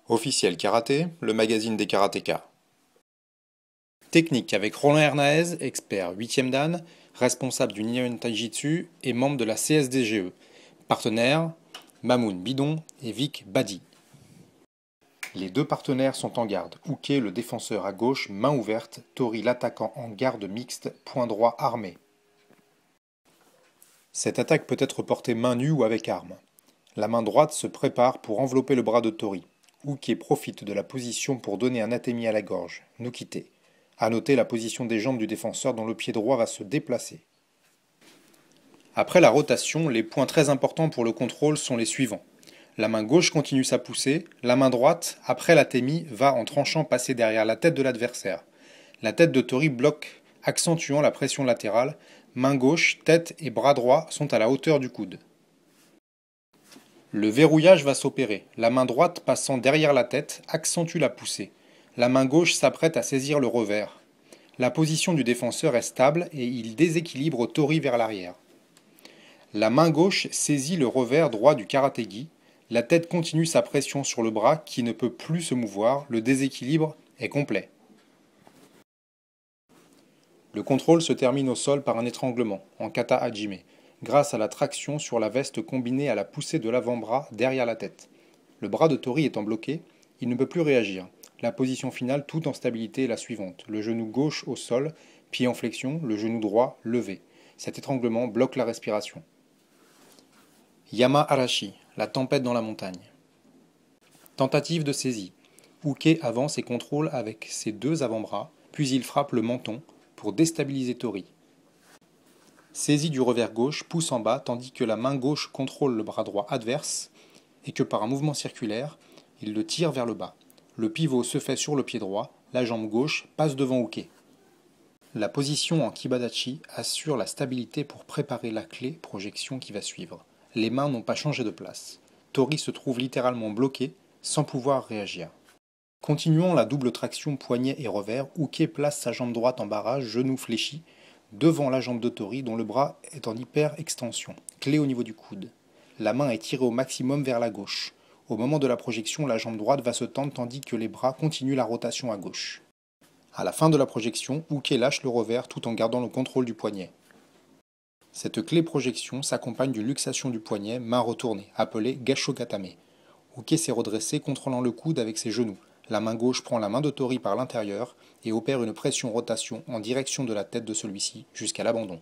Officiel Karaté, le magazine des karatékas. Technique avec Roland Hernaez, expert 8e dan, responsable du Nihon Taijitsu et membre de la CSDGE. Partenaires, Mamoun Bidon et Vic Badi. Les deux partenaires sont en garde. Uke, le défenseur à gauche, main ouverte, Tori l'attaquant en garde mixte, point droit armé. Cette attaque peut être portée main nue ou avec arme. La main droite se prépare pour envelopper le bras de Tori. Uke profite de la position pour donner un atemi à la gorge, Nukite. À noter la position des jambes du défenseur dont le pied droit va se déplacer. Après la rotation, les points très importants pour le contrôle sont les suivants. La main gauche continue sa poussée, la main droite, après l'atemi, va en tranchant passer derrière la tête de l'adversaire. La tête de Tori bloque, accentuant la pression latérale. Main gauche, tête et bras droit sont à la hauteur du coude. Le verrouillage va s'opérer. La main droite passant derrière la tête accentue la poussée. La main gauche s'apprête à saisir le revers. La position du défenseur est stable et il déséquilibre Tori vers l'arrière. La main gauche saisit le revers droit du karatégi. La tête continue sa pression sur le bras qui ne peut plus se mouvoir. Le déséquilibre est complet. Le contrôle se termine au sol par un étranglement, en kata hajime, grâce à la traction sur la veste combinée à la poussée de l'avant-bras derrière la tête. Le bras de Tori étant bloqué, il ne peut plus réagir. La position finale, tout en stabilité, est la suivante. Le genou gauche au sol, pied en flexion, le genou droit levé. Cet étranglement bloque la respiration. Yama Arashi, la tempête dans la montagne. Tentative de saisie. Uke avance et contrôle avec ses deux avant-bras, puis il frappe le menton pour déstabiliser Tori. Saisie du revers gauche, pousse en bas tandis que la main gauche contrôle le bras droit adverse et que par un mouvement circulaire, il le tire vers le bas. Le pivot se fait sur le pied droit, la jambe gauche passe devant Uke. La position en Kibadachi assure la stabilité pour préparer la clé projection qui va suivre. Les mains n'ont pas changé de place. Tori se trouve littéralement bloqué, sans pouvoir réagir. Continuons la double traction poignet et revers. Uke place sa jambe droite en barrage, genou fléchi, devant la jambe de Tori dont le bras est en hyper-extension, clé au niveau du coude. La main est tirée au maximum vers la gauche. Au moment de la projection, la jambe droite va se tendre tandis que les bras continuent la rotation à gauche. À la fin de la projection, Uke lâche le revers tout en gardant le contrôle du poignet. Cette clé projection s'accompagne d'une luxation du poignet, main retournée, appelée Gashogatame. Uke s'est redressé, contrôlant le coude avec ses genoux. La main gauche prend la main de Tori par l'intérieur et opère une pression-rotation en direction de la tête de celui-ci jusqu'à l'abandon.